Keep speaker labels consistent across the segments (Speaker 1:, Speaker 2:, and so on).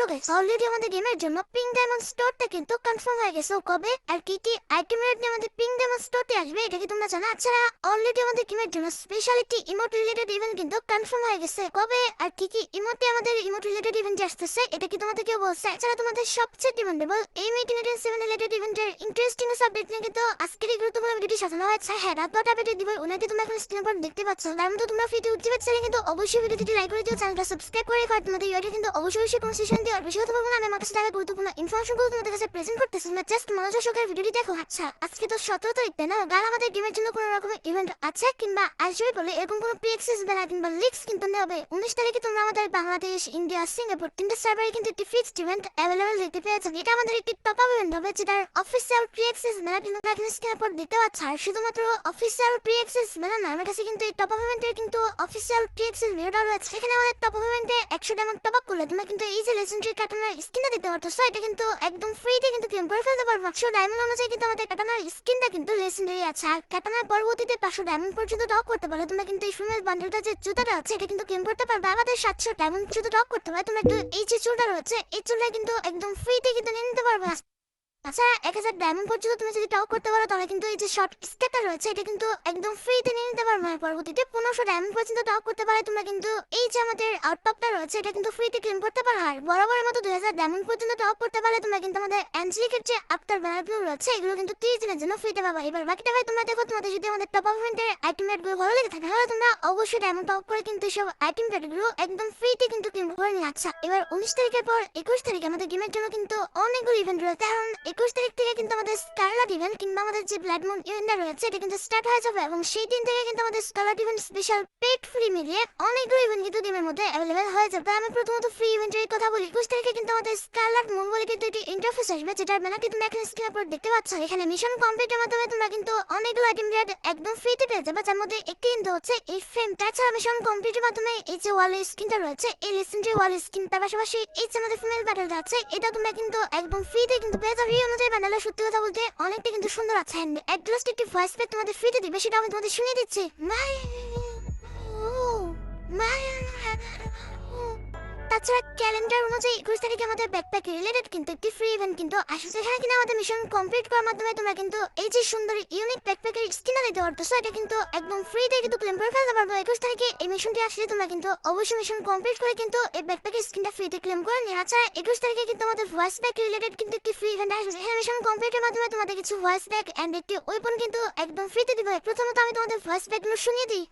Speaker 1: Guys, already আমাদের গেমের জন্য পিঙ্ক ডায়মন্ড স্টোরটা কিন্তু কনফার্ম হয়ে গেছে। কবে আর কি কি আইটেম রেট আমাদের পিঙ্ক ডায়মন্ড স্টোরতে আসবে এটা কি তোমরা জানো? আচ্ছা, অলরেডি আমাদের গেমের জন্য স্পেশালিটি ইমোট রিলেটেড ইভেন্ট কিন্তু কনফার্ম হয়ে গেছে। কবে আর কি কি ইমোটে আমাদের ইমোট রিলেটেড ইভেন্ট আসতেছে এটা কি তোমাদের কেউ বলছে? এছাড়া তোমাদের সবচেয়ে ডিমান্ডেবল এই মিটিং 7 রিলেটেড ইভেন্টের ইন্টারেস্টিং সাবজেক্ট নিয়ে কিন্তু আজকের এই গুরুত্বপূর্ণ ভিডিওটি সাজানো হয়েছে। হ্যাঁ, রাত 9টা বেজে দিব, ওনাকে তোমরা এখন স্ক্রিনের উপর দেখতে পাচ্ছ। তার মধ্যে তোমরা ফ্রিতে উঠতে পারছো কিন্তু অবশ্যই ভিডিওটি লাইক করে দিও, চ্যানেলটা সাবস্ক্রাইব করে রাখো। তোমাদের ইউটিউবে কিন্তু অবশ্যই কনসেশন দিও। আর বেশি কথা বলবো না, আমি আমার কাছে থাকা গুরুত্বপূর্ণ ইনফরমেশনগুলো তোমাদের কাছে প্রেজেন্ট করতেছি। তোমরা জাস্ট মনোযোগ সহকারে ভিডিওটি দেখো। আচ্ছা, আজকে তো 17 তারিখ, তাই না? গান আমাদের গেমের জন্য কোনো রকমের ইভেন্ট আছে কিংবা আসবে বলে এরকম কোনো প্রি অ্যাক্সেস বেলা কিংবা লিক্স কিন্তু নেবে। 19 তারিখে তোমরা আমাদের বাংলাদেশ, ইন্ডিয়া, সিঙ্গাপুর তিনটা সার্ভারে কিন্তু একটি ফিক্সড ইভেন্ট অ্যাভেলেবল দেখতে পেয়েছো। এটা আমাদের একটি টপ আপ ইভেন্ট হবে, যেটার অফিসিয়াল প্রি অ্যাক্সেস বেলা কিন্তু এখানে স্ক্রিনের উপর দেখতে পাচ্ছ। আর শুধুমাত্র অফিসিয়াল প্রি অ্যাক্সেস বেলা না, আমার কাছে কিন্তু এই টপ আপ ইভেন্টের কিন্তু অফিসিয়াল প্রি অ্যাক্সেস ভিডিওটা রয়েছে। এখানে আমাদের টপ আপ ইভেন্টে 100 ডায়মন্ড টপ আপ করলে তোমরা কিন্তু এই যে লেজেন্ডারি কাটানার স্কিনটা দেখতে পাচ্ছ, এটা কিন্তু একদম ফ্রিতে কিন্তু ক্লেম করে ফেলতে পারবো। 100 ডায়মন্ড অনুযায়ী কিন্তু আমাদের কাটানার স্কিনটা কিন্তু লেজেন্ডারি আছে। আর কাটানার পরবর্তীতে 500 ডায়মন্ড পর্যন্ত টপ করতে পারলে তোমরা কিন্তু এই ফিমেল বান্ডেলটা যে জুতাটা আছে এটা কিন্তু ক্লেম করতে পারবে। আমাদের 700 ডায়মন্ড পর্যন্ত টপ করতে পারবে। তোমরা একটু এই যে চুলটা রয়েছে এই চুলটা কিন্তু একদম ফ্রিতে কিন্তু নিয়ে নিতে পারবে। আচ্ছা, 1000 ডায়মন্ড পর্যন্ত তুমি যদি টপ করতে পারো তাহলে কিন্তু এই যে শর্ট স্কেটার রয়েছে এটা কিন্তু একদম ফ্রিতে নিয়ে নিতে পারবে। পরবর্তীতে 1500 ডায়মন্ড পর্যন্ত টপ করতে পারে তোমরা কিন্তু এই যে আমাদের আউটটপটা রয়েছে এটা কিন্তু ফ্রিতে ক্লেম করতে পারো। আর বরাবরের মতো 2000 ডায়মন্ড পর্যন্ত টপ করতে পারলে তোমরা কিন্তু আমাদের অ্যাঞ্জেলিকের যে আফটার ব্যানারগুলো রয়েছে এগুলো কিন্তু 30 দিনের জন্য ফ্রিতে পাবা। এবার বাকিটা ভাই তোমরা দেখো, তোমাদের যদি আমাদের টপ আপ ইভেন্টের আইটেম রেটগুলো ভালো লেগে থাকে তাহলে তোমরা অবশ্যই ডায়মন্ড টপ করে কিন্তু সব আইটেম রেটগুলো একদম ফ্রিতে কিন্তু ক্লেম করে নিয়ে। আচ্ছা, এবার 19 তারিখের পর 21 তারিখে আমাদের গেমের জন্য কিন্তু অনেকগুলো ইভেন্ট রয়েছে। কারণ 21 তারিখ থেকে কিন্তু আমাদের স্কারলেট ইভেন্ট কিংবা আমাদের যে ব্লাড মুন ইভেন্টটা রয়েছে এটা কিন্তু স্টার্ট হয়ে যাবে। এবং সেই দিন থেকে কিন্তু আমাদের scarlet event special paid free মিলিয়ে অনেকগুলো ইভেন্ট কিন্তু গেমের মধ্যে অ্যাভেলেবেল হয়ে যাবে। আমি প্রথমত ফ্রি ইভেন্টের কথা বলি। 21 তারিখে কিন্তু আমাদের স্কারলেট মুন বলে কিন্তু একটি ইন্টারফেস আসবে, যেটার ব্যানারটি তোমরা এখানে স্ক্রিনের উপর দেখতে পাচ্ছ। এখানে মিশন কমপ্লিটের মাধ্যমে তোমরা কিন্তু অনেকগুলো আইটেম রেট একদম ফ্রিতে পেয়ে যাবে, যার মধ্যে একটি কিন্তু হচ্ছে এই ফ্রেম। তাছাড়া মিশন কমপ্লিটের মাধ্যমে এই যে ওয়াল স্ক্রিনটা রয়েছে এই রিসেন্টলি ওয়াল স্ক্রিন, তার পাশাপাশি এই যে আমাদের ফিমেল ব্যাটেলটা আছে এটা তোমরা কিন্তু একদম ফ্রিতে কিন্তু পেয়ে যাবে। এই অনুযায়ী ব্যান্ডেলের সত্যি কথা বলতে অনেকটা কিন্তু সুন্দর আছে। একদম একটি ভয়েস প্যাক তোমাদের ফ্রিতে দিবে, সেটা আমি তোমাদের শুনিয়ে দিচ্ছি। তাছাড়া ক্যালেন্ডার অনুযায়ী 21 তারিখে আমাদের ব্যাকপ্যাক রিলেটেড কিন্তু একটি ফ্রি ইভেন্ট কিন্তু আসছে, যেখানে কিনা আমাদের মিশন কমপ্লিট করার মাধ্যমে তোমরা কিন্তু এই যে সুন্দর ইউনিক ব্যাকপ্যাকের স্কিনটা দিতে পারতেছো এটা কিন্তু একদম ফ্রিতে কিন্তু ক্লেম করে ফেলতে পারবো। 21 তারিখে এই মিশনটি আসলে তোমরা কিন্তু অবশ্যই মিশন কমপ্লিট করে কিন্তু এই ব্যাকপ্যাকের স্কিনটা ফ্রিতে ক্লেম করে নিয়ে। আচ্ছা, 21 তারিখে কিন্তু আমাদের ভয়েস প্যাক রিলেটেড কিন্তু একটি ফ্রি ইভেন্ট আসছে। হ্যাঁ, মিশন কমপ্লিটের মাধ্যমে তোমাদের কিছু ভয়েস প্যাক এন্ড একটি ওয়েপন কিন্তু একদম ফ্রিতে দিবে। প্রথমত আমি তোমাদের ভয়েস প্যাকগুলো শুনিয়ে দিই।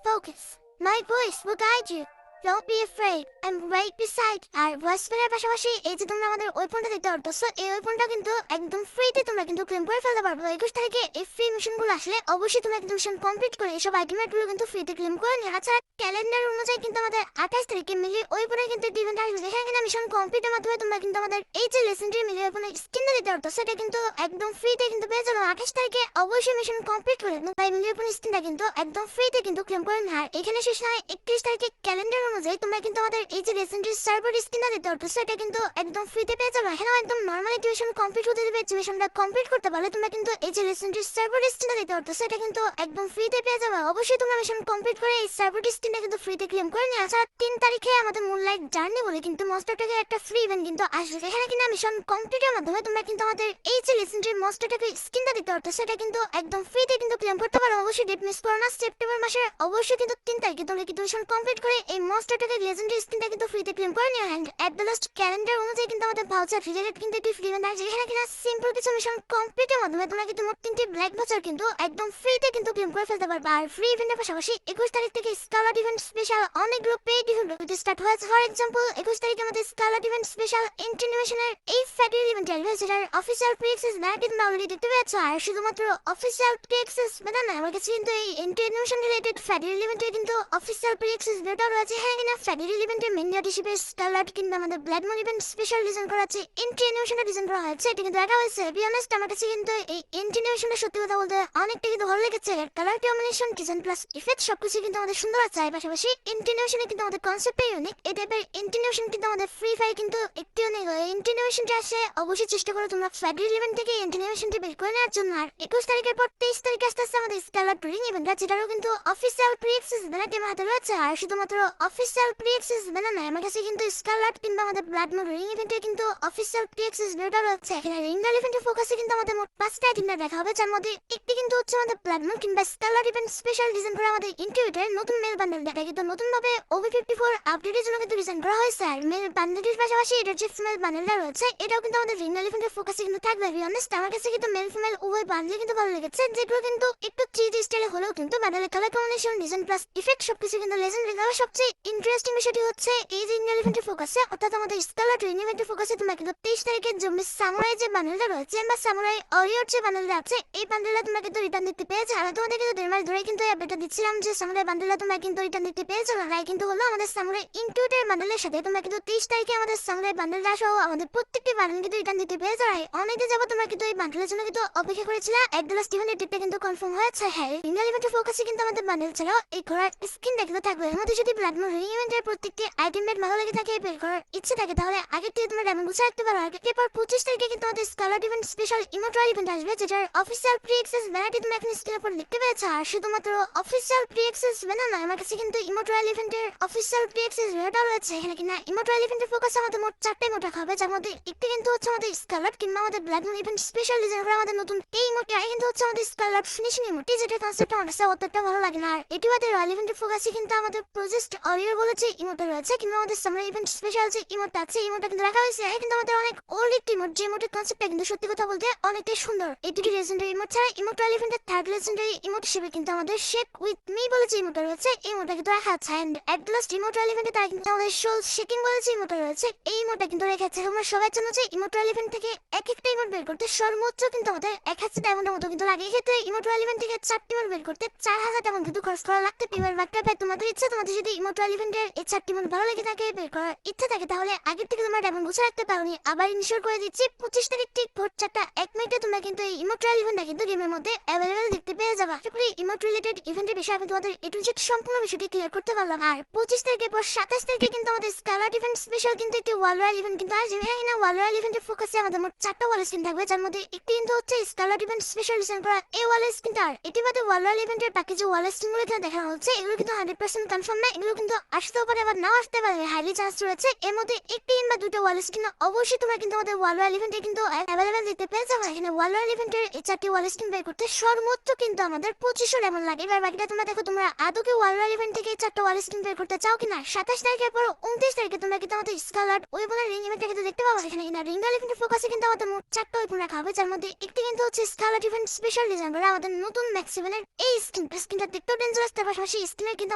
Speaker 1: Focus. My voice will guide you. Don't be afraid. I'm right beside. আর ভয়েস প্যাকের পাশাপাশি এই যে তোমরা আমাদের ওয়েপনটা দেখতে পারতেছো এই ওয়েপনটা কিন্তু একদম ফ্রিতে তোমরা কিন্তু ক্লেম করে ফেলতে পারবে। 21 তারিখে এই ফ্রি মিশনগুলো আসলে অবশ্যই তোমরা কিন্তু মিশন কমপ্লিট করে এসব আইটেমগুলো কিন্তু ফ্রিতে ক্লেম করে নিয়ে। আচ্ছা, ক্যালেন্ডার অনুযায়ী কিন্তু আমাদের 28 তারিখে মিলি ওয়েপনে কিন্তু একটি ইভেন্ট আসবে, যেখানে কিনা মিশন কমপ্লিটের মাধ্যমে তোমরা কিন্তু আমাদের এই যে লেজেন্ডারি মিলি ওয়েপনের স্কিনটা দিতে পারতেছো সেটা কিন্তু একদম ফ্রিতে কিন্তু পেয়ে যাবে। 28 তারিখে অবশ্যই মিশন কমপ্লিট করে তাই মিলি ওয়েপনের স্কিনটা কিন্তু একদম ফ্রিতে কিন্তু ক্লেম করে নিয়ে। আর এখানে শেষ নয়, 31 তারিখে ক্যালেন্ডার অনুযায়ী তোমরা কিন্তু আমাদের এই যে লেজেন্ডারি সার্ভার স্কিনটা দিতে পারতেছো এটা কিন্তু একদম ফ্রিতে পেয়ে যাবে। এখানে একদম নরমালি মিশন কমপ্লিট হতে দেবে, মিশনটা কমপ্লিট করতে পারলে তোমরা কিন্তু এই যে লেজেন্ডারি সার্ভার স্কিনটা দিতে পারতেছো এটা কিন্তু একদম ফ্রিতে পেয়ে যাবে। অবশ্যই তোমরা মিশন কমপ্লিট করে এই সার্ভার স্কিনটা কিন্তু ফ্রিতে ক্লেম করে নিয়ে। আচ্ছা, 3 তারিখে আমাদের মুনলাইট জার্নি বলে কিন্তু মনস্টার ট্যাগের একটা ফ্রি ইভেন্ট কিন্তু আসবে, যেখানে কিনা মিশন কমপ্লিটের মাধ্যমে তোমরা কিন্তু আমাদের এই যে লেজেন্ডারি মনস্টার ট্যাগের স্কিনটা দিতে পারতেছো এটা কিন্তু একদম ফ্রিতে কিন্তু ক্লেম করতে পারো। অবশ্যই ডেট মিস করো না, সেপ্টেম্বর মাসের অবশ্যই কিন্তু 3 তারিখে তোমরা কিন্তু মিশন কমপ্লিট করে এই মনস্টার ট্যাগের লেজেন্ডারি স্কিনটা কিন্তু ফ্রিতে ক্লেম করে নিও। And at the last calendar অনুযায়ী কিন্তু আমাদের ভাউচার রিলেটেড কিন্তু একটি ফ্রি ইভেন্ট আছে, যেখানে কিনা সিম্পল কিছু মিশন কমপ্লিটের মাধ্যমে তোমরা কিন্তু মোট 3টি ব্ল্যাক ভাউচার কিন্তু একদম ফ্রিতে কিন্তু ক্লেম করে ফেলতে পারবে। আর ফ্রি ইভেন্টের পাশাপাশি 21 তারিখ থেকে স্কারলেট ইভেন্ট স্পেশাল অনেকগুলো পেইড ইভেন্ট স্টার্ট হয়েছে। ফর এক্সাম্পল 21 তারিখে আমাদের স্কারলেট ইভেন্ট স্পেশাল ইন্টিনিমেশনের এই ফ্যাক্টরি ইভেন্ট আসবে, যেটার অফিসিয়াল প্রি অ্যাক্সেস ব্যানারটি তোমরা অলরেডি দেখতে পেয়েছো। আর শুধুমাত্র অফিসিয়াল প্রি অ্যাক্সেস ব্যানার না, আমার কাছে কিন্তু এই ইন্টিনিমেশন রিলেটেড ফ্যাক্টরি ইভেন্টের কিন্তু অফিসিয়াল প্রি অ্যাক্সেস ব্যানারটাও রয়েছে। হ্যাঁ, কিনা ফ্যাক্টরি ইভেন্টের মেন নিউজ হিসেবে স্কারলেট কিংবা আমাদের blood moon event special design করা আছে, ইন্টিনিমেশনটা ডিজাইন করা হয়েছে এটা কিন্তু দেখা হয়েছে। বি অনেস্ট, আমার কাছে কিন্তু এই ইন্টিনিমেশনটা সত্যি কথা বলতে অনেকটা কিন্তু ভালো লেগেছে। Colour combination, design plus effect সবকিছু কিন্তু আমাদের সুন্দর আছে। আর পাশাপাশি ইন্টিনিমেশনে কিন্তু আমাদের কনসেপ্টই ইউনিক। এই টাইপের ইন্টিনিমেশন কিন্তু আমাদের ফ্রি ফায়ার কিন্তু একটু ইউনিক হয়। ইন্টিনিমেশনটা আসে অবশ্যই চেষ্টা করো তোমরা ফ্যাক্টরি ইভেন্ট থেকে ইন্টিনিমেশনটি বের করে নেওয়ার জন্য। আর 21 তারিখের পর 23 তারিখে আসতে আসতে আমাদের স্কারলেট ব্রিডিং ইভেন্টটা, যেটারও কিন্তু অফিসিয়াল প্রি অ্যাক্সেস ব্যানারটি আমার হাতে রয়েছে। আর শুধুমাত্র অফিসিয়াল প্রি-অ্যাক্সেস বানানো আমার কাছে কিন্তু স্কারলেট কিংবা আমাদের ব্লাড মুন রিং ইভেন্টে কিন্তু অফিসিয়াল প্রি-অ্যাক্সেস ভিডিওটা রয়েছে। এখানে রিঙ্গাল ইভেন্টের ফোকাসে কিন্তু আমাদের মোট 5টা আইটেম দেখা হবে, যার মধ্যে একটি কিন্তু হচ্ছে আমাদের ব্লাড মুন কিংবা স্কারলেট ইভেন্ট স্পেশাল ডিজাইন করা আমাদের ইনকিউবেটর নতুন মেল বান্ডেল দেখা কিন্তু নতুনভাবে OV54 আপডেটের জন্য কিন্তু ডিজাইন করা হয়েছে। আর মেল বান্ডেলের পাশাপাশি এটার যে ফিমেল বান্ডেলটা রয়েছে এটাও কিন্তু আমাদের রিঙ্গাল ইভেন্টের ফোকাসে কিন্তু থাকবে। বি অনেস্ট আমার কাছে কিন্তু মেল ফিমেল উভয় বান্ডেল কিন্তু ভালো লেগেছে, যেগুলো কিন্তু একটু 3D স্টাইলে হলেও কিন্তু বান্ডেলের colour combination design plus effect সবকিছু কিন্তু লেজেন্ডারি। তবে সবচেয়ে ইন্টারেস্টিং বিষয়টি হচ্ছে এই যে রিঙ্গাল ইভেন্টের ফোকাসে অর্থাৎ আমাদের স্কারলেট রিং ইভেন্টের ফোকাসে তোমরা কিন্তু 23 তারিখে জম্বি সামুরাই যে বান্ডেলটা রয়েছে বা সামুরাই অরিওর যে বান্ডেলটা আছে এই বান্ডেলটা তোমরা কিন্তু রিটার্ন দিতে পেয়েছো। আর তোমাদের কিন্তু 2 মাস ধরে কিন্তু এই আপডেটটা দিচ্ছিলাম যে সামুরাই বান্ডেলটা তোমরা কিন্তু রিটার্ন দিতে পেয়েছো। আর কিন্তু হলো আমাদের সামুরাই ইনকিউবেটর বান্ডেলের সাথে তোমরা কিন্তু 23 তারিখে আমাদের সামুরাই বান্ডেলটা সহ আমাদের প্রত্যেকটি বান্ডেল কিন্তু রিটার্ন দিতে পেয়েছো। আর অনেকদিন যাবো তোমরা কিন্তু এই বান্ডেলের জন্য কিন্তু অপেক্ষা করেছিলে। $1 ইভেন্টের ডেটটা কিন্তু কনফার্ম হয়েছে। হ্যাঁ, রিঙ্গাল ইভেন্টের ফোকাসে কিন্তু আমাদের বান্ডেল ছাড়াও এই ঘোড়ার স্কিনটা কিন্তু থাকবে। এর মধ্যে যদি ব্লাড মুন রিং ইভেন্টের প্রত্যেকটি আইটেম বেড ভালো লেগে থাকে বের করার ইচ্ছে থাকে তাহলে আগে থেকে তোমরা ডায়মন্ড গুছা রাখতে পারো। আর এরপর 25 তারিখে কিন্তু আমাদের স্কারলেট ইভেন্ট স্পেশাল ইমোটরাল ইভেন্ট আসবে, যেটার অফিসিয়াল প্রি-অ্যাক্সেস ব্যানারটি তোমরা এখন স্ক্রিনের উপর দেখতে পেয়েছো। আর শুধুমাত্র অফিসিয়াল প্রি-অ্যাক্সেস ব্যানার নয়, আমার কাছে কিন্তু ইমোটরাল ইভেন্টের অফিসিয়াল প্রি-অ্যাক্সেস ভিডিওটা রয়েছে। এখানে কিনা ইমোটরাল ইভেন্টের ফোকাস আমাদের মোট 4টা ইমোট রাখা হবে, যার মধ্যে একটি কিন্তু হচ্ছে আমাদের স্কারলেট কিংবা আমাদের blood moon event special design করা আমাদের নতুন এই ইমোটটা কিন্তু হচ্ছে আমাদের স্কারলেট ফিনিশিং ইমোটটি, যেটা কনসেপ্টটা আমার কাছে অতটা ভালো লাগে না। আর এটি বাদে রয়্যাল ইভেন্টের ফোকাসে কিন্তু আমাদের প্রজেক্ট অরিওর বলে যে ইমোটটা রয়েছে কিংবা আমাদের সামরাই ইভেন্ট স্পেশাল যে ইমোটটা আছে ইমোটটা কিন্তু রাখা হয়েছে। কিন্তু আমাদের অনেক ওল্ড একটি ইমোট, যে ইমোটের কনসেপ্টটা কিন্তু সত্যি কথা বলতে অনেকটাই সুন্দর। এই দুটি লেজেন্ডারি ইমোট ছাড়া ইমোটরাল ইভেন্টের থার্ড লেজেন্ডারি ইমোট হিসেবে কিন্তু আমাদের শেক উইথ মি বলে যে ইমোটটা রয়েছে এই ইমোটটা কিন্তু রাখা আছে। এন্ড এট লাস্ট ইমোটরাল ইভেন্টে তারা কিন্তু আমাদের সোল শেকিং বলে যে ইমোটটা রয়েছে এই ইমোটটা কিন্তু রেখে আছে। তোমরা সবাই জানো যে ইমোটরাল ইভেন্ট থেকে এক একটা ইমোট বের করতে সর্বোচ্চ কিন্তু আমাদের 1000 ডায়মন্ডের মতো কিন্তু লাগে। এক্ষেত্রে ইমোটরাল ইভেন্ট থেকে 4টি ইমোট বের করতে 4000 ডায়মন্ড কিন্তু খরচ করা লাগতে পারে। বাকিটা ভাই তোমাদের ইচ্ছা, তোমাদের যদি ইমোটরাল ইভেন্টের এই 4টি ইমোট ভালো লেগে থাকে বের করার ইচ্ছা থাকে তাহলে আগের থেকে তোমরা ডায়মন্ড গুছা রাখতে পারো। আবার ইনশিওর করে দিচ্ছি 25 তারিখ ঠিক ভোর 4টা 1 মিনিটে তোমরা কিন্তু এই ইমোটরাল ইভেন্টটা কিন্তু গেমের মধ্যে অ্যাভেলেবেল দেখতে পেয়ে যাবা। আশা করি ইমোট রিলেটেড ইভেন্টের বিষয়ে আমি তোমাদের এ টু জেড সম্পূর্ণ বিষয়টি ক্লিয়ার করতে পারলাম। আর 25 তারিখের পর 27 তারিখে কিন্তু আমাদের স্কারলেট ইভেন্ট স্পেশাল কিন্তু একটি ওয়াল রয়্যাল ইভেন্ট কিন্তু আসবে। এখানে ওয়াল রয়্যাল ইভেন্টের ফোকাসে আমাদের মোট 4টা ওয়াল স্কিন থাকবে, যার মধ্যে একটি কিন্তু হচ্ছে স্কারলেট ইভেন্ট স্পেশাল ডিজাইন করা এই ওয়াল স্কিনটা। আর এটি বাদে ওয়াল রয়্যাল ইভেন্টের বাকি যে ওয়াল স্কিনগুলো এখানে দেখানো হচ্ছে এগুলো কিন্তু 100% কনফার্ম না, এগুলো কিন্তু আসতেও পারে আবার নাও আসতে পারে, হাইলি চান্স রয়েছে। এর মধ্যে একটি কিংবা দুটো ওয়াল স্কিন অবশ্যই তোমরা কিন্তু আমাদের ওয়াল রয়্যাল ইভেন্টে কিন্তু অ্যাভেলেবেল দেখতে পেয়ে যাবে। এখানে ওয়াল রয়্যাল ইভেন্টের এই 4টি ওয়াল স্কিন বের করতে সর্বোচ্চ কিন্তু আমাদের 2500 ডায়মন্ড লাগে। এবার বাকিটা তোমরা দেখো তোমরা আদৌ কি ওয়াল রয়্যাল ইভেন্ট থেকে এই 4টা ওয়াল স্কিন বের করতে চাও কিনা। 27 তারিখের পর 29 তারিখে তোমরা কিন্তু আমাদের স্কারলেট ওয়েপনের রিং ইভেন্টটা কিন্তু দেখতে পাবো। এখানে কিনা রিঙ্গাল ইভেন্টের ফোকাসে কিন্তু আমাদের মোট 4টা ওয়েপন রাখা হবে, যার মধ্যে একটি কিন্তু হচ্ছে স্কারলেট ইভেন্ট স্পেশাল ডিজাইন করা আমাদের নতুন ম্যাক্সিভেনের এই স্কিনটা দেখতেও ডেঞ্জারাস, তার পাশাপাশি স্কিনের কিন্তু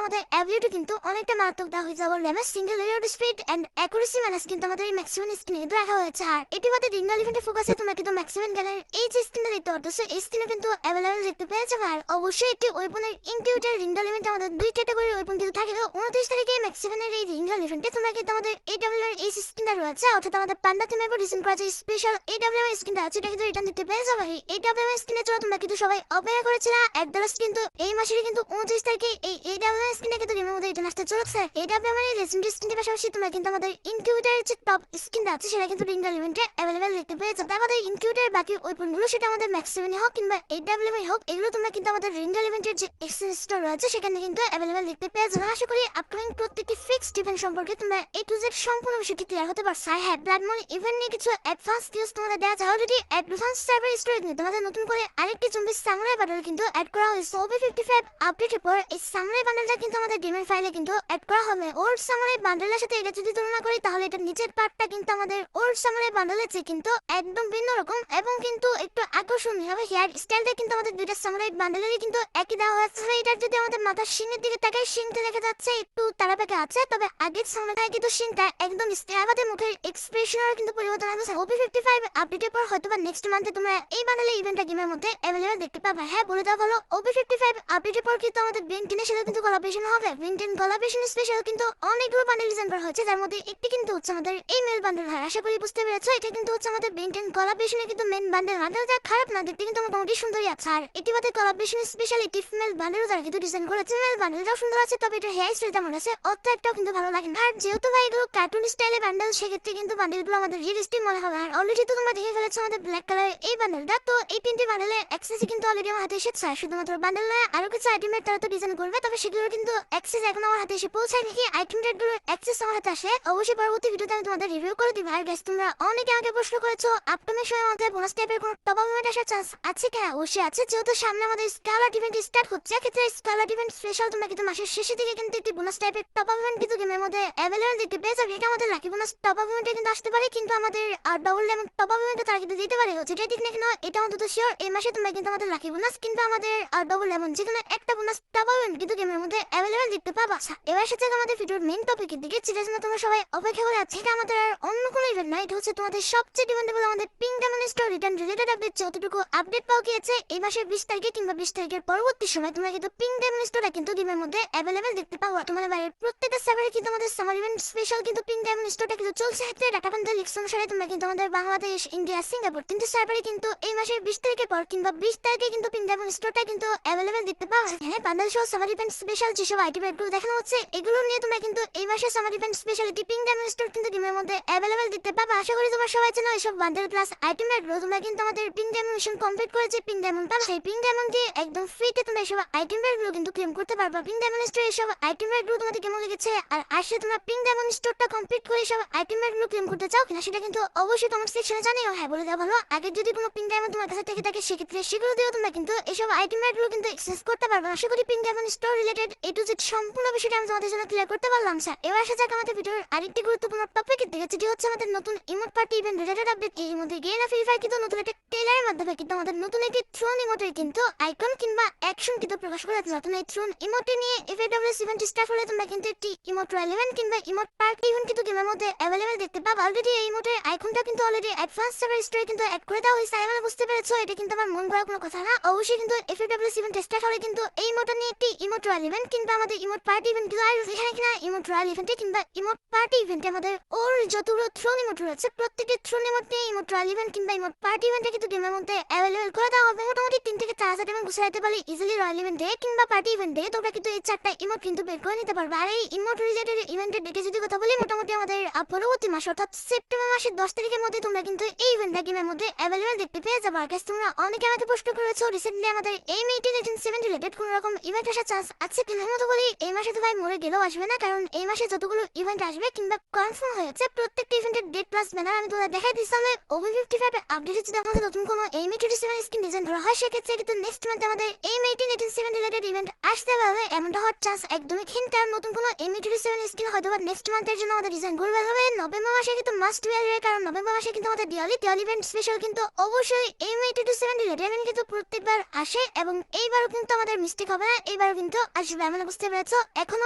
Speaker 1: আমাদের অ্যাবিলিটি কিন্তু অনেকটা মারাত্মক দেওয়া হয়েছে। আবার damage single layer speed and accuracy manage কিন্তু আমাদের এই ম্যাক্সিভেন স্কিনে কিন্তু রাখা হয়েছে। আর এটি বাদে রিঙ্গাল ইভেন্টের ফোকাসে তোমরা কিন্তু ম্যাক্সিভেন গ্যালারির এই যে স্কিনটা দেখতে পাচ্ছ এই স্কিনে কিন্তু অ্যাভেলেবেল দেখতে পেয়ে যাবে। আর অবশ্যই একটি ওয়েপনের ইনকিউবেটর রিঙ্গাল ইভেন্টে আমাদের 2 ক্যাটাগরির ওয়েপন কিন্তু থাকে। 29 তারিখে ম্যাক্সিভেনের এই রিঙ্গাল ইভেন্টে তোমরা কিন্তু আমাদের AWM এর এই স্কিনটা রয়েছে অর্থাৎ আমাদের পান্ডা থিমের উপর ডিজাইন করা যে স্পেশাল AWM এর স্কিনটা আছে এটা কিন্তু রিটার্ন দিতে পেয়ে যাবে। এই AWM এর স্কিনের জন্য তোমরা কিন্তু সবাই অপেক্ষা করেছিল। $1 কিন্তু এই মাসেরই কিন্তু 29 তারিখে এই AWM এর স্কিনটা কিন্তু গেমের মধ্যে রিটার্ন আসতে চলেছে। AWM এর লেজেন্ডারি স্কিনের পাশাপাশি তোমরা কিন্তু আমাদের ইনকিউবেটরের যে টপ স্কিনটা আছে সেটা কিন্তু রিঙ্গাল ইভেন্টে অ্যাভেলেবেল দেখতে পেয়ে যাবে। আমাদের ইনকিউবেটরের বাকি ওয়েপনগুলো সেটা আমাদের ম্যাক্সিভেনে হোক কিংবা AWM এ হোক এগুলো তোমরা কিন্তু আমাদের রিঙ্গাল ইভেন্টের যে এক্সচেঞ্জ স্টোর রয়েছে সেখানে কিন্তু অ্যাভেলেবেল দেখতে পেয়ে যাবে। আশা করি আপকামিং প্রত্যেকটি ফিক্সড ইভেন্ট সম্পর্কে তোমরা এ টু জেড সম্পূর্ণ বিষয়টি ক্লিয়ার হতে পারছো। হ্যাঁ, ব্লাড মুন ইভেন্ট নিয়ে কিছু অ্যাডভান্স নিউজ তোমাদের দেওয়া যায়। অলরেডি অ্যাডভান্স সার্ভার স্টোরে নিয়ে তোমাদের নতুন করে আরেকটি জম্বি সামুরাই বান্ডেল কিন্তু অ্যাড করা হয়েছে। OV55 আপডেটের পর এই সামুরাই বান্ডেলটা কিন্তু আমাদের গেমের ফাইলে কিন্তু অ্যাড করা হবে। ওল্ড সামুরাই বান্ডেলের সাথে এটা যদি তুলনা করি তাহলে এটা নিচের পার্টটা কিন্তু আমাদের ওল্ড সামুরাই বান্ডেলের চেয়ে কিন্তু একদম ভিন্ন রকম এবং কিন্তু একটু আকর্ষণীয় হবে। হেয়ার স্টাইলটা কিন্তু আমাদের দুইটা সামুরাই বান্ডেলেরই কিন্তু একই দেওয়া হয়েছে। এটার যদি আমাদের মাথার শিংয়ের দিকে তাকাই শিংটা দেখা যাচ্ছে একটু তারাপেকা আছে, তবে আগের সামুরাই কিন্তু শিংটা একদম আমাদের মুখের এক্সপ্রেশনের কিন্তু পরিবর্তন আছে। OV55 আপডেটের পর হয়তো বা নেক্সট মান্থে তোমরা এই বান্ডেলের ইভেন্টটা গেমের মধ্যে অ্যাভেলেবেল দেখতে পাবে। হ্যাঁ, বলে দেওয়া ভালো OV55 আপডেটের পর কিন্তু আমাদের বেন্টিনের সাথে কিন্তু কোলাবোরেশন হবে। বেন্টিন কোলাবোরেশন স্পেশাল কিন্তু অনেকগুলো বান্ডেল ডিজাইন করা হয়েছে, যার মধ্যে একটি কিন্তু হচ্ছে আমাদের এই মেল বান্ডেল। হয় আশা করি বুঝতে পেরেছো এটা কিন্তু হচ্ছে আমাদের বেন্টিন কোলাবোরেশনের কিন্তু মেন বান্ডেল। বান্ডেলটা খারাপ না, দেখতে কিন্তু মোটামুটি সুন্দরই আছে। আর এটি বাদে কোলাবোরেশন স্পেশাল একটি ফিমেল বান্ডেলও তারা কিন্তু ডিজাইন করেছে। মেল বান্ডেলটাও সুন্দর আছে, তবে এটা হেয়ার স্টাইল তেমন আছে অত একটাও কিন্তু ভালো লাগে না। আর যেহেতু ভাই এগুলো কার্টুন স্টাইলে বান্ডেল সেক্ষেত্রে কিন্তু বান্ডেলগুলো আমাদের রিয়েলিস্টিক মনে হবে। আর অলরেডি তো তোমরা দেখে ফেলেছো আমাদের ব্ল্যাক কালারের এই বান্ডেলটা, তো এই 3টি বান্ডেলের অ্যাক্সেসই কিন্তু অলরেডি আমার হাতে এসেছে। শুধুমাত্র বান্ডেল নয় আরো কিছু আইটেমের তারা তো ডিজাইন করবে, তবে সেগুলো কিন্তু অ্যাক্সেস এখন আমার হাতে এসে পৌঁছায় নাকি আইটেম রেটগুলোর অ্যাক্সেস আমার হাতে আসে, অবশ্যই পরবর্তী ভিডিওতে আমি তোমাদের রিভিউ করে দিব। আর গাইস, তোমরা অনেকে আমাকে প্রশ্ন করেছো আপকামিং সময়ের মধ্যে বোনাস টাইপের কোনো টপ আপ ইভেন্ট আসার চান্স আছে কিনা। অবশ্যই আছে, যেহেতু সামনে আমাদের স্কারলেট ইভেন্ট স্টার্ট হচ্ছে। ক্ষেত্রে স্কারলেট ইভেন্ট স্পেশাল তোমরা কিন্তু মাসের শেষের দিকে কিন্তু একটি বোনাস টাইপের টপ আপ ইভেন্ট কিন্তু গেমের মধ্যে অ্যাভেলেবল দেখতে পেয়ে যাবে। এটা আমাদের লাকি বোনাস টপ আপ ইভেন্টে কিন্তু আসতে পারে, কিন্তু আমাদের ডবল লেমন টপ আপ ইভেন্টে তারা কিন্তু দিতে পারে। যেটাই ঠিক না কেন, এটা অন্তত শিওর এই মাসে তোমরা কিন্তু আমাদের লাকি বোনাস কিন্তু আমাদের ডবল লেমন যেখানে একটা বোনাস টপ আপ ইভেন্ট কিন্তু গেমের মধ্যে অ্যাভেলেবল দেখতে পাবা। এবার সাথে আমাদের ভিডিওর মেইন টপিকের দিকে, যেটার জন্য তোমরা সবাই অপেক্ষা করে আছো। এটা আমাদের আর অন্য কোনো ইভেন্ট নয়, এটা হচ্ছে তোমাদের সবচেয়ে ডিমান্ডেবল আমাদের pink diamond store return related update. যতটুকু আপডেট পাওয়া গিয়েছে এই মাসের 20 তারিখে কিংবা 20 তারিখের পরবর্তী সময় তোমরা কিন্তু পিঙ্ক ডায়মন্ড স্টোরটা কিন্তু গেমের মধ্যে অ্যাভেলেবল দেখতে পাবো। তোমাদের বাইরের প্রত্যেকটা সার্ভারে কিন্তু আমাদের সামার ইভেন্ট স্পেশাল কিন্তু পিঙ্ক ডায়মন্ড স্টোরটা কিন্তু চলছে। হাতে ডাটা বান্ডেল লিক্স অনুসারে তোমরা কিন্তু আমাদের বাংলাদেশ, ইন্ডিয়া, সিঙ্গাপুর তিনটে সার্ভারে কিন্তু এই মাসের 20 তারিখের পর কিংবা 20 তারিখে কিন্তু পিঙ্ক ডায়মন্ড স্টোরটা কিন্তু অ্যাভেলেবল দেখতে পাওয়া। হ্যাঁ, বান্ডেল সহ সামার ইভেন্ট স্পেশাল যেসব আইটেম রেটগুলো দেখানো হচ্ছে এগুলো নিয়ে তোমরা কিন্তু এই মাসের summer event speciality pink diamond store কিন্তু গেমের মধ্যে অ্যাভেলেবল দেখতে পাবা। আশা করি তোমরা সবাই জানো এইসব বান্ডেল প্লাস আইটেম রেটগুলো তোমরা কিন্তু আমাদের পিঙ্ক ডায়মন্ড মিশন কমপ্লিট করেছে পিঙ্ক ডায়মন্ড পাবা। সেই পিঙ্ক ডায়মন্ড দিয়ে একদম ফ্রিতে তোমরা এইসব আইটেম রেটগুলো কিন্তু ক্লেম করতে পারবা। পিঙ্ক ডায়মন্ড স্টোর এইসব আইটেম রেটগুলো তোমাদের কেমন লেগেছে, আর আসলে তোমরা পিঙ্ক ডায়মন্ড স্টোরটা কমপ্লিট করে এইসব আইটেম রেটগুলো ক্লেম করতে চাও কিনা সেটা কিন্তু অবশ্যই কমেন্ট সেকশনে জানিও। হ্যাঁ বলে দেওয়া ভালো, আগে যদি কোনো পিঙ্ক ডায়মন্ড তোমার কাছে থেকে থাকে সেক্ষেত্রে সেগুলো দিয়েও তোমরা কিন্তু এইসব আইটেম রেটগুলো কিন্তু এক্সচেঞ্জ করতে পারবে। আশা করি pink diamond store related A to Z সম্পূর্ণ বিষয়টা আমি তোমাদের জন্য ক্লিয়ার করতে পারলাম। স্যার, এবার আসা যাক আমাদের ভিডিওর আরেকটি গুরুত্বপূর্ণ টপিকের দিকে, যেটি হচ্ছে আমাদের নতুন emote party event related update. এই মধ্যে গেম ফ্রি ফায়ার কিন্তু নতুন একটা ট্রেলারের মাধ্যমে কিন্তু আমাদের নতুন একটি থ্রোন ইমোটের কিন্তু আইকন কিংবা অ্যাকশন কিন্তু প্রকাশ করে দিল। তোমরা এই থ্রোন ইমোটে নিয়ে এফএডব্লিউএস ইভেন্ট স্টার্ট হলে তোমরা কিন্তু একটি ইমোট রয়্যাল ইভেন্ট কিংবা ইমোট পার্টি ইভেন্ট কিন্তু গেমের মধ্যে অ্যাভেলেবল দেখতে পাবা। অলরেডি এই ইমোটের আইকনটা কিন্তু অলরেডি অ্যাডভান্স সার্ভার স্টোরে কিন্তু অ্যাড করে দেওয়া হয়েছে। আমি বুঝতে পেরেছো, এটা কিন্তু আমার মন করার কোনো কথা না। অবশ্যই কিন্তু এফএডব্লিউএস ইভেন্ট স্টার্ট হলে কিন্তু এই ইমোটটা নিয়ে একটি ইমোট রয়্যাল ইভেন্ট কিংবা আমাদের ইমোট পার্টি ইভেন্ট কিন্তু আর এখানে কিনা ইমোট রয়্যাল ইভেন্টে কিংবা ইমোট পার্টি ইভেন্টে আমাদের ওর যতগুলো থ্রোন ইমোট রয়েছে প্রত্যেকটি থ্রোন ইমোট নিয়ে ইমোট রয়্যাল ইভেন্ট কিংবা ইমোট পার্টি ইভেন্টে কিন্তু গেমের মধ্যে অ্যাভেলেবল করে দেওয়া হবে। মোটামুটি 3 থেকে 4 হাজার টাকা গুছাইতে পারলে ইজিলি রয়্যাল ইভেন্টে কিংবা পার্টি ইভেন্টে তোমরা কিন্তু এই 4টা ইমোট কিন্তু বের করে নিতে পারবে। আর এই ইমোট রিলেটেড ইভেন্টের ডেটে যদি কথা বলি, মোটামুটি আমাদের পরবর্তী মাস অর্থাৎ সেপ্টেম্বর মাসের 10 তারিখের মধ্যে তোমরা কিন্তু এই ইভেন্টটা গেমের মধ্যে অ্যাভেলেবল দেখতে পেয়ে যাবে। আর গাইস, তোমরা অনেকে আমাকে প্রশ্ন করেছো রিসেন্টলি আমাদের এই মে 1887 রিলেটেড কোনো রকম ইভেন্ট আসার চান্স আছে কিনা। মতো বলি এই মাসে তো ভাই মরে গেলেও আসবে না, কারণ এই মাসে যতগুলো ইভেন্ট আসবে কিংবা কনফার্ম হয়েছে প্রত্যেকটা ইভেন্টের ডেট প্লাস ব্যানার আমি তোমাদের দেখাই দিচ্ছি। তাহলে ওভি 55 আপডেটে যদি আমাদের নতুন কোনো এই মে 27 স্কিন ডিজাইন ধরা হয় সেক্ষেত্রে কিন্তু নেক্সট মান্থে আমাদের এই মে 1887 রিলেটেড ইভেন্ট আসতে পারবে এমনটা হওয়ার চান্স একদমই ক্ষীণ। কারণ নতুন কোনো এই মে 27 স্কিন হয়তো বা নেক্সট মান্থের জন্য আমাদের ডিজাইন করবে হবে নভেম্বর মাসে কিন্তু মাস্ট ওয়্যার এর, কারণ নভেম্বর মাসে কিন্তু আমাদের দিওয়ালি ইভেন্ট স্পেশাল কিন্তু অবশ্যই এই মে 27 রিলেটেড ইভেন্ট কিন্তু প্রত্যেকবার আসে এবং এইবারও কিন্তু আমাদের মিস্টেক হবে না, এইবারও কিন্তু আসবে। আমরা বুঝতে পেরেছো, এখনো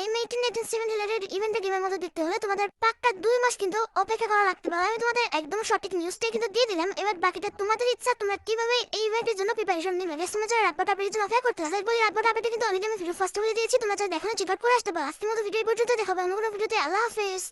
Speaker 1: এই মে 1887 রিলেটেড ইভেন্টে গেমের মধ্যে দেখতে হলে তোমাদের পাক্কা 2 মাস কিন্তু অপেক্ষা করা লাগতে পারে। আমি তোমাদের একদম সঠিক নিউজটাই কিন্তু দিয়ে দিলাম। এবার বাকিটা তোমাদের ইচ্ছা, তোমরা কিভাবে এই ইভেন্টের জন্য প্রিপারেশন নিবে। তোমরা যারা রাতভর আপডেটের জন্য অপেক্ষা করতে হবে বলি রাতভর আপডেটে কিন্তু অলরেডি আমি ভিডিও ফার্স্ট বলে দিয়েছি, তোমরা যারা দেখো চেক আউট করে আসতে পারো। আজকের মতো ভিডিও পর্যন্ত দেখাবে অন্য কোনো ভিডিওতে। আল্লাহ হাফেজ।